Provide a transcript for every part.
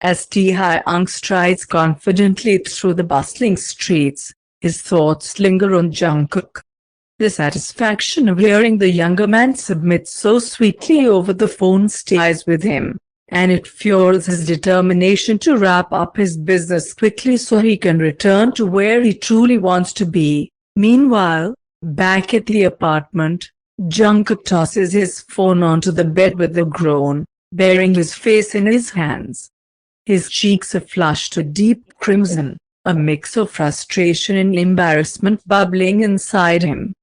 As Taehyung strides confidently through the bustling streets, his thoughts linger on Jungkook. The satisfaction of hearing the younger man submit so sweetly over the phone stays with him, and it fuels his determination to wrap up his business quickly so he can return to where he truly wants to be. Meanwhile, back at the apartment, Jungkook tosses his phone onto the bed with a groan, burying his face in his hands. His cheeks are flushed to deep crimson, a mix of frustration and embarrassment bubbling inside him.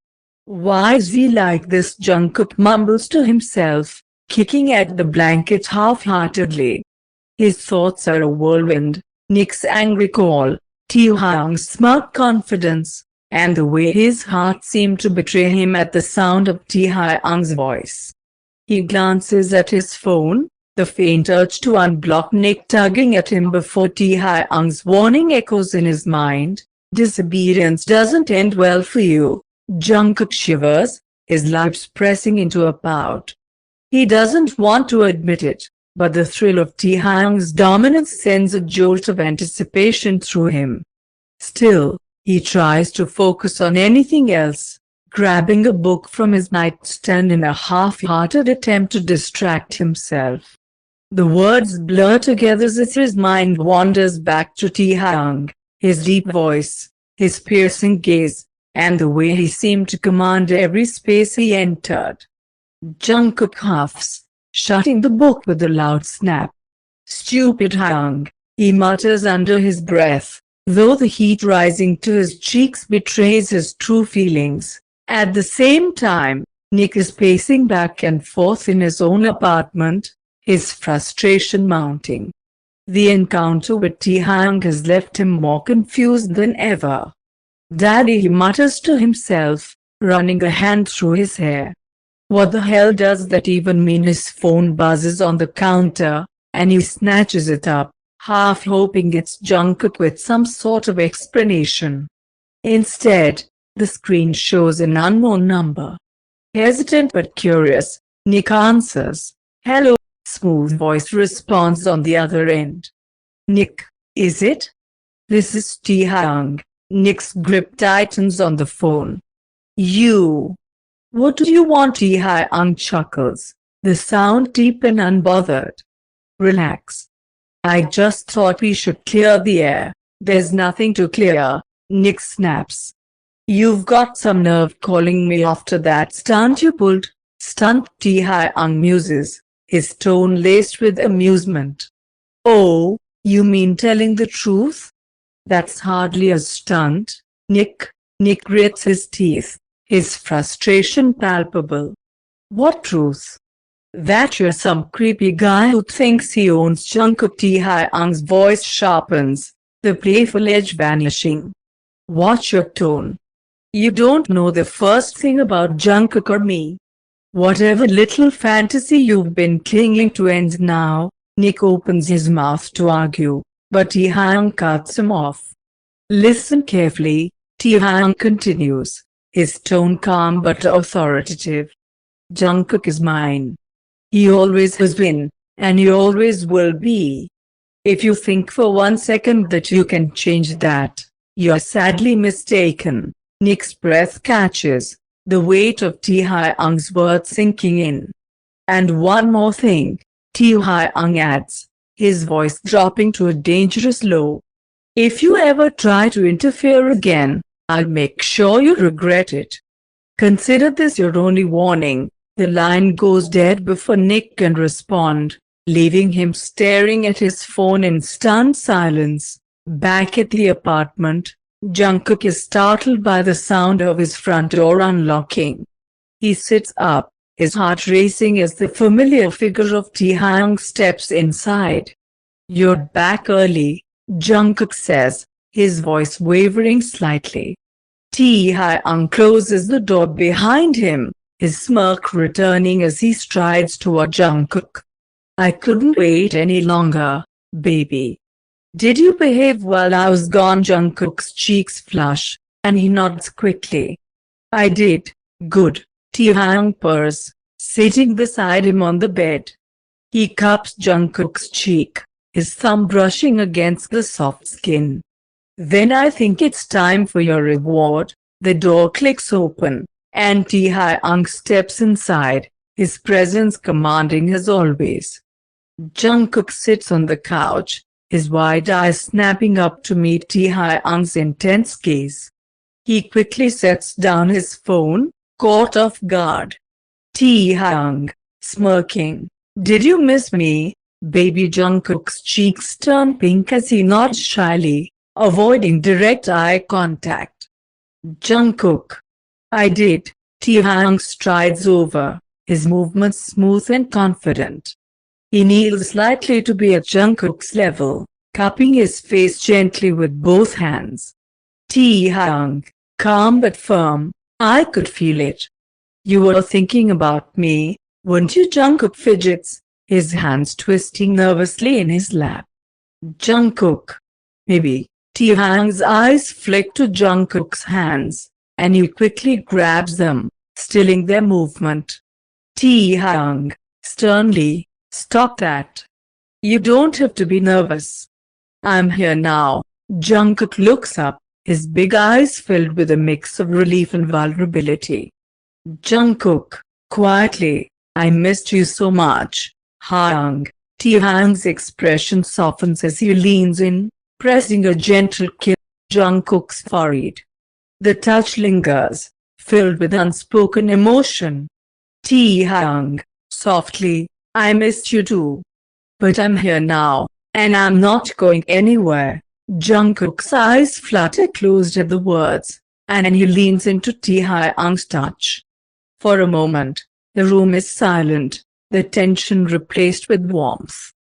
Why is he like this? Jungkook mumbles to himself, kicking at the blanket half-heartedly. His thoughts are a whirlwind: Nick's angry call, Taehyung's smug confidence, and the way his heart seemed to betray him at the sound of Taehyung's voice. He glances at his phone, the faint urge to unblock Nick tugging at him before Taehyung's warning echoes in his mind. Disobedience doesn't end well for you. Jungkook shivers, his lips pressing into a pout. He doesn't want to admit it, but the thrill of Taehyung's dominance sends a jolt of anticipation through him. Still, he tries to focus on anything else, grabbing a book from his nightstand in a half-hearted attempt to distract himself. The words blur together as his mind wanders back to Taehyung, his deep voice, his piercing gaze, and the way he seemed to command every space he entered. Jungkook huffs, shutting the book with a loud snap. "Stupid Hyung," he mutters under his breath, though the heat rising to his cheeks betrays his true feelings. At the same time, Nick is pacing back and forth in his own apartment, his frustration mounting. The encounter with Taehyung has left him more confused than ever. "Daddy," he mutters to himself, running a hand through his hair. What the hell does that even mean? His phone buzzes on the counter, and he snatches it up, half hoping it's Jungkook with some sort of explanation. Instead, the screen shows an unknown number. Hesitant but curious, Nick answers. "Hello," smooth voice responds on the other end. "Nick, is it?" "This is Taehyung." Nick's grip tightens on the phone. "You. What do you want?" Taehyung chuckles, the sound deep and unbothered. "Relax. I just thought we should clear the air." "There's nothing to clear," Nick snaps. "You've got some nerve calling me after that stunt you pulled." "Stunt?" Taehyung muses, his tone laced with amusement. "Oh, you mean telling the truth?" "That's hardly a stunt, Nick." Nick grits his teeth, his frustration palpable. "What truth?" "That you're some creepy guy who thinks he owns Jungkook." Taehyung's voice sharpens, the playful edge vanishing. "Watch your tone. You don't know the first thing about Jungkook or me. Whatever little fantasy you've been clinging to ends now." Nick opens his mouth to argue, but Taehyung cuts him off. "Listen carefully," Taehyung continues, his tone calm but authoritative. "Jungkook is mine. He always has been, and he always will be. If you think for 1 second that you can change that, you're sadly mistaken." Nick's breath catches, the weight of Taehyung's words sinking in. "And one more thing," Taehyung adds, his voice dropping to a dangerous low. "If you ever try to interfere again, I'll make sure you regret it. Consider this your only warning." The line goes dead before Nick can respond, leaving him staring at his phone in stunned silence. Back at the apartment, Jungkook is startled by the sound of his front door unlocking. He sits up, his heart racing as the familiar figure of Taehyung steps inside. "You're back early," Jungkook says, his voice wavering slightly. Taehyung closes the door behind him, his smirk returning as he strides toward Jungkook. "I couldn't wait any longer, baby. Did you behave while I was gone?" Jungkook's cheeks flush, and he nods quickly. "I did." "Good," Taehyung purrs, sitting beside him on the bed. He cups Jungkook's cheek, his thumb brushing against the soft skin. "Then I think it's time for your reward." The door clicks open, and Taehyung steps inside, his presence commanding as always. Jungkook sits on the couch, his wide eyes snapping up to meet Taehyung's intense gaze. He quickly sets down his phone, caught off guard. Taehyung, smirking. "Did you miss me, baby?" Jungkook's cheeks turn pink as he nods shyly, avoiding direct eye contact. "Jungkook." "I did." Taehyung strides over, his movements smooth and confident. He kneels slightly to be at Jungkook's level, cupping his face gently with both hands. "Taehyung," calm but firm, "I could feel it. You were thinking about me, weren't you?" Jungkook fidgets, his hands twisting nervously in his lap. "Jungkook." "Maybe." Taehyung's eyes flick to Jungkook's hands, and he quickly grabs them, stilling their movement. Taehyung, sternly, "Stop that. You don't have to be nervous. I'm here now." Jungkook looks up, his big eyes filled with a mix of relief and vulnerability. "Jungkook," quietly, "I missed you so much." "Hyung." Taehyung's expression softens as he leans in, pressing a gentle kiss on Jungkook's forehead. The touch lingers, filled with unspoken emotion. "Taehyung," softly, "I missed you too. But I'm here now, and I'm not going anywhere." Jungkook's eyes flutter closed at the words, and he leans into Taehyung's touch. For a moment, the room is silent, the tension replaced with warmth.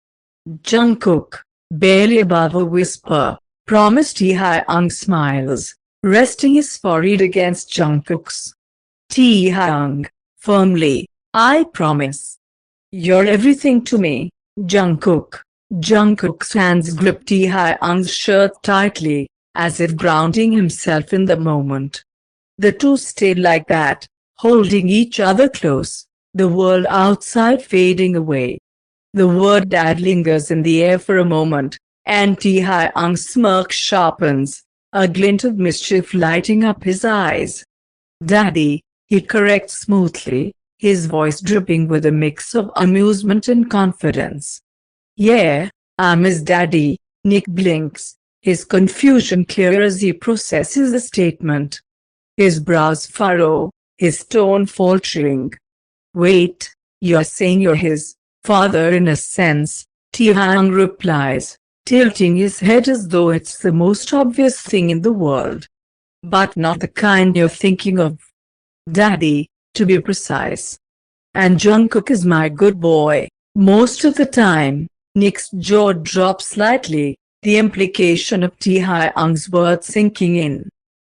"Jungkook," barely above a whisper, "promise." Taehyung smiles, resting his forehead against Jungkook's. "Taehyung," firmly, "I promise. You're everything to me." "Jungkook." Jungkook's hands grip Taehyung's shirt tightly, as if grounding himself in the moment. The two stayed like that, holding each other close, the world outside fading away. The word "dad" lingers in the air for a moment, and Taehyung's smirk sharpens, a glint of mischief lighting up his eyes. "Daddy," he corrects smoothly, his voice dripping with a mix of amusement and confidence. "Yeah, I'm his daddy." Nick blinks, his confusion clear as he processes the statement. His brows furrow, his tone faltering. "Wait, you're saying you're his father in a sense?" Taehyung replies, tilting his head as though it's the most obvious thing in the world. "But not the kind you're thinking of. Daddy, to be precise. And Jungkook is my good boy, most of the time." Nick's jaw drops slightly, the implication of Taehyung's words sinking in.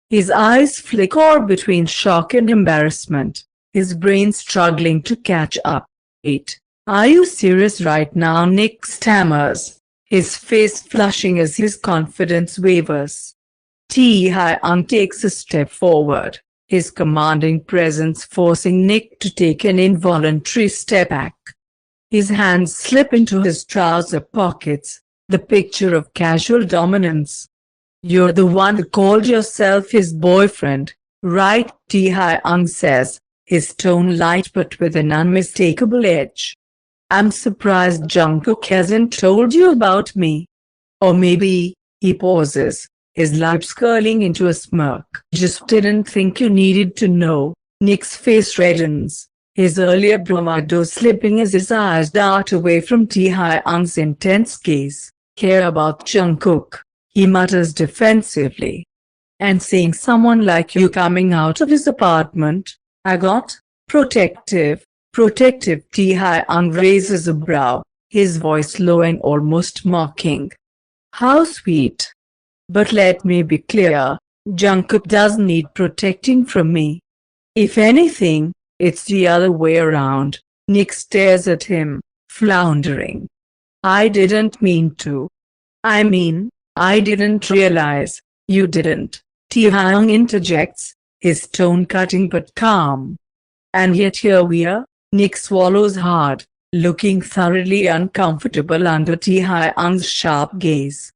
His eyes flicker between shock and embarrassment, his brain struggling to catch up. "Wait, are you serious right now?" Nick stammers, his face flushing as his confidence wavers. Taehyung takes a step forward, his commanding presence forcing Nick to take an involuntary step back. His hands slip into his trouser pockets, the picture of casual dominance. "You're the one who called yourself his boyfriend, right?" Taehyung says, his tone light but with an unmistakable edge. "I'm surprised Jungkook hasn't told you about me. Or maybe," he pauses, his lips curling into a smirk, "just didn't think you needed to know." Nick's face reddens, his earlier bravado slipping as his eyes dart away from Taehyung's intense gaze. "Care about Jungkook," he mutters defensively. "And seeing someone like you coming out of his apartment, I got protective." Taehyung raises a brow, his voice low and almost mocking. "How sweet. But let me be clear, Jungkook doesn't need protecting from me. If anything, it's the other way around." Nick stares at him, floundering. "I didn't mean to. I mean, I didn't realize you didn't." Taehyung interjects, his tone cutting but calm. "And yet here we are." Nick swallows hard, looking thoroughly uncomfortable under Taehyung's sharp gaze.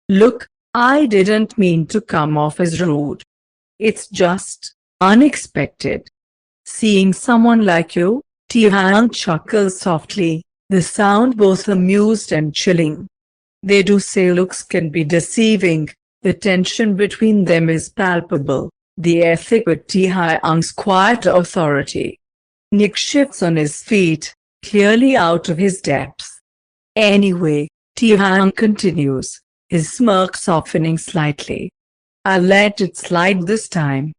Look, I didn't mean to come off as rude. It's just unexpected. Seeing someone like you, Taehyung chuckles softly, the sound both amused and chilling. They do say looks can be deceiving. The tension between them is palpable, the ethic with Taehyung's quiet authority. Nick shifts on his feet, clearly out of his depth. Anyway, Taehyung continues, his smirk softening slightly. I'll let it slide this time.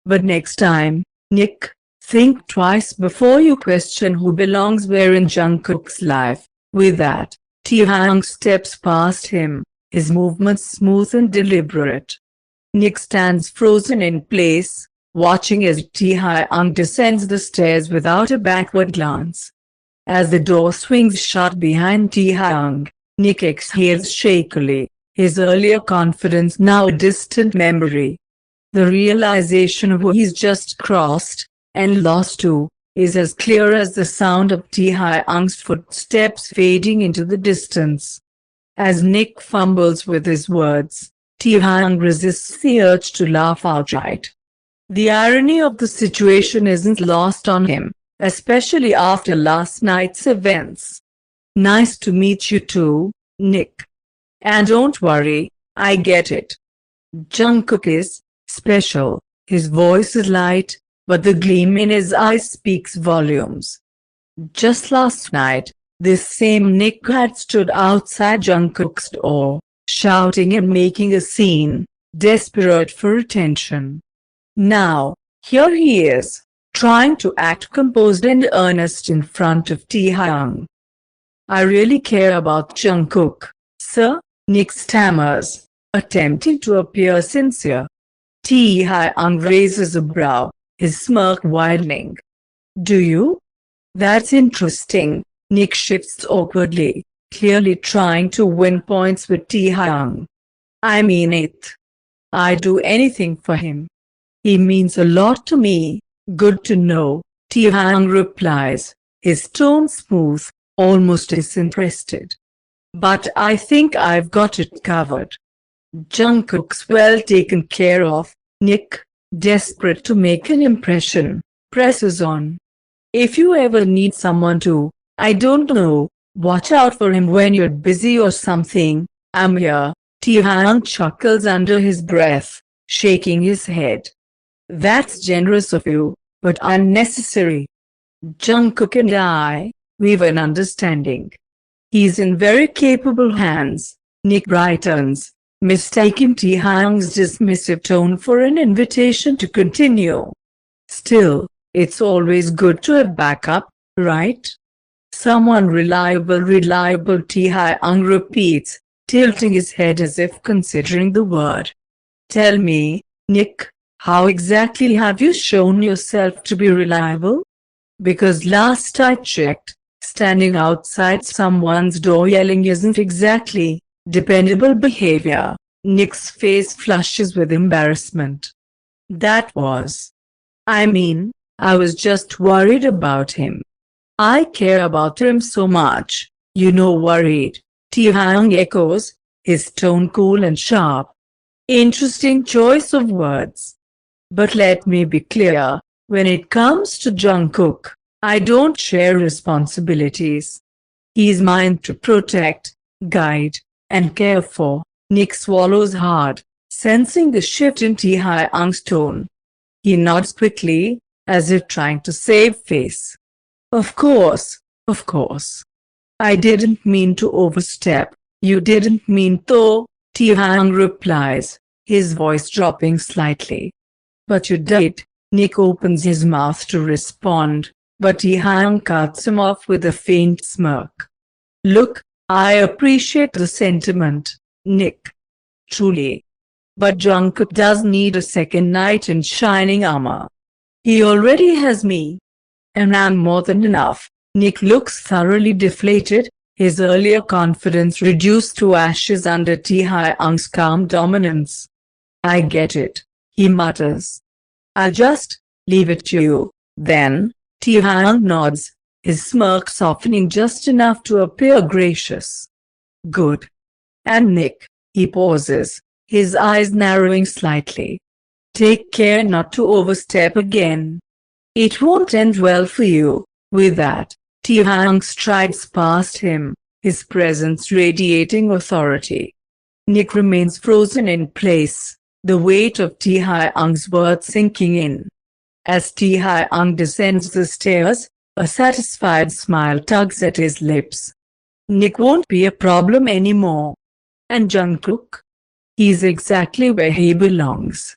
But next time, Nick, think twice before you question who belongs where in Jungkook's life. With that, Taehyung steps past him, his movements smooth and deliberate. Nick stands frozen in place, watching as Taehyung descends the stairs without a backward glance. As the door swings shut behind Taehyung, Nick exhales shakily, his earlier confidence now a distant memory. The realization of who he's just crossed and lost to is as clear as the sound of Taehyung's footsteps fading into the distance. As Nick fumbles with his words, Taehyung resists the urge to laugh outright. The irony of the situation isn't lost on him, especially after last night's events. Nice to meet you too, Nick. And don't worry, I get it. Jungkook is special. His voice is light, but the gleam in his eyes speaks volumes. Just last night, this same Nick had stood outside Jungkook's door, shouting and making a scene, desperate for attention. Now, here he is, trying to act composed and earnest in front of Taehyung. I really care about Jungkook, sir, Nick stammers, attempting to appear sincere. Taehyung raises a brow, his smirk widening. Do you? That's interesting. Nick shifts awkwardly, clearly trying to win points with Taehyung. I mean it. I'd do anything for him. He means a lot to me. Good to know, Taehyung replies, his tone smooth, almost disinterested. But I think I've got it covered. Jungkook's well taken care of. Nick, desperate to make an impression, presses on. If you ever need someone to, I don't know, watch out for him when you're busy or something, I'm here. Taehyung chuckles under his breath, shaking his head. That's generous of you, but unnecessary. Jungkook and we've an understanding. He's in very capable hands. Nick brightens, mistaking Taehyung's dismissive tone for an invitation to continue. Still, it's always good to have backup, right? Someone reliable, Taehyung repeats, tilting his head as if considering the word. Tell me, Nick, how exactly have you shown yourself to be reliable? Because last I checked, standing outside someone's door yelling isn't exactly dependable behavior. Nick's face flushes with embarrassment. That was. I mean, I was just worried about him. I care about him so much, worried. Taehyung echoes, his tone cool and sharp. Interesting choice of words. But let me be clear, when it comes to Jungkook, I don't share responsibilities. He's mine to protect, guide, and care for. Nick swallows hard, sensing the shift in Taehyung's tone. He nods quickly, as if trying to save face. Of course. I didn't mean to overstep. You didn't mean to, Taehyung replies, his voice dropping slightly. But you did. Nick opens his mouth to respond, but Taehyung cuts him off with a faint smirk. Look, I appreciate the sentiment, Nick. Truly. But Jungkook does need a second knight in shining armor. He already has me. And I'm more than enough. Nick looks thoroughly deflated, his earlier confidence reduced to ashes under Taehyung's calm dominance. I get it, he mutters. I'll just leave it to you, then. Taehyung nods, his smirk softening just enough to appear gracious. Good. And Nick, he pauses, his eyes narrowing slightly. Take care not to overstep again. It won't end well for you. With that, Taehyung strides past him, his presence radiating authority. Nick remains frozen in place, the weight of Taehyung's words sinking in. As Taehyung descends the stairs, a satisfied smile tugs at his lips. Nick won't be a problem anymore. And Jungkook? He's exactly where he belongs.